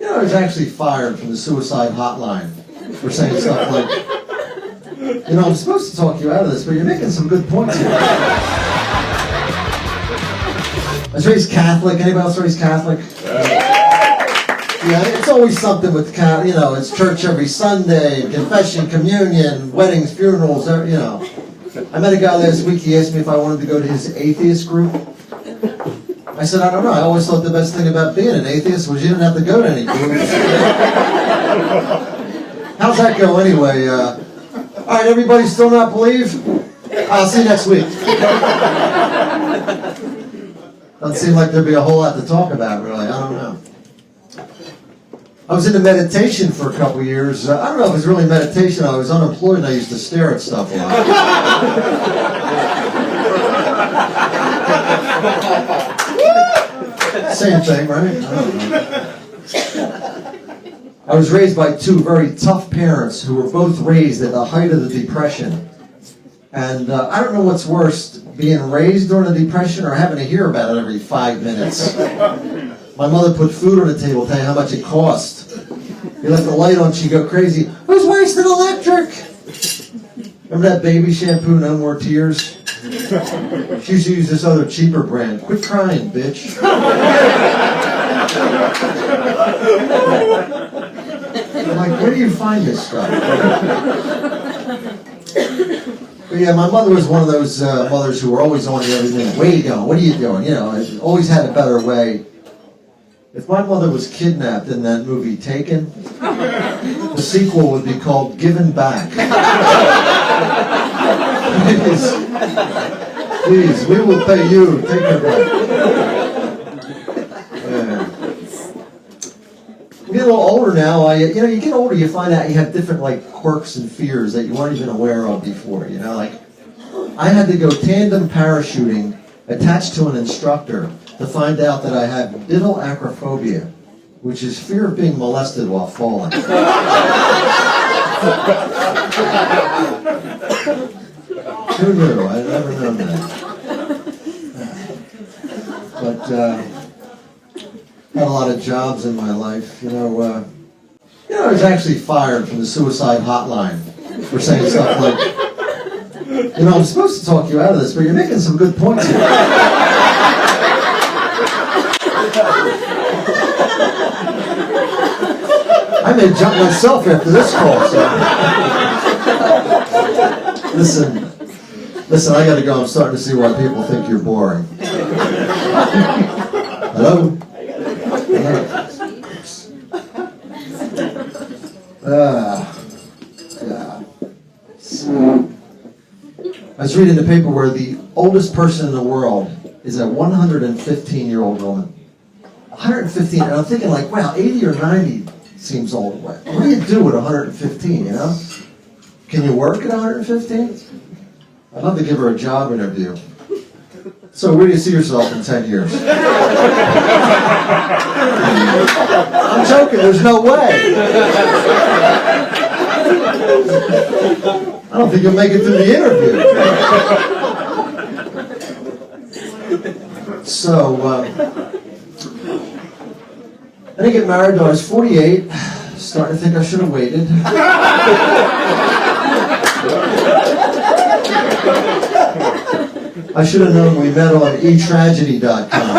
You know, I was actually fired from the suicide hotline for saying stuff like, you know, I'm supposed to talk you out of this, but you're making some good points here. I was raised Catholic. Anybody else raised Catholic? Yeah, it's always something with Catholic. You know, it's church every Sunday, confession, communion, weddings, funerals, you know. I met a guy last week, he asked me if I wanted to go to his atheist group. I said, I don't know. I always thought the best thing about being an atheist was you didn't have to go to any groups. How's that go anyway? All right, everybody still not believe? I'll see you next week. Doesn't seem like there'd be a whole lot to talk about, really. I don't know. I was into meditation for a couple years. I don't know if it was really meditation. I was unemployed and I used to stare at stuff a lot. Same thing, right? I don't know. I was raised by two very tough parents who were both raised at the height of the Depression. And I don't know what's worse, being raised during the Depression or having to hear about it every 5 minutes. My mother put food on the table, tell you how much it cost. You left the light on, she'd go crazy. Who's wasting electric? Remember that baby shampoo, No More Tears? She used to use this other cheaper brand. Quit crying, bitch. I'm like, where do you find this stuff? But yeah, my mother was one of those mothers who were always on everything. Where are you going? What are you doing? You know, always had a better way. If my mother was kidnapped in that movie Taken, the sequel would be called Given Back. Please, we will pay you. Take her back. Yeah. You get a little older now. You get older, you find out you have different quirks and fears that you weren't even aware of before. You know, I had to go tandem parachuting attached to an instructor to find out that I have diddle acrophobia, which is fear of being molested while falling. Who knew? I'd never known that. But had a lot of jobs in my life. I was actually fired from the suicide hotline for saying stuff like, you know, I'm supposed to talk you out of this, but you're making some good points here. I may jump myself after this call, so. Listen, I gotta go. I'm starting to see why people think you're boring. Hello? Yeah. I was reading the paper where the oldest person in the world is a 115-year-old woman. 115, and I'm thinking wow, 80 or 90 seems old. What do you do at 115, you know? Can you work at 115? I'd love to give her a job interview. So where do you see yourself in 10 years? I'm joking, there's no way. I don't think you'll make it through the interview. So, I didn't get married till I was 48. Starting to think I should have waited. I should have known we met on etragedy.com.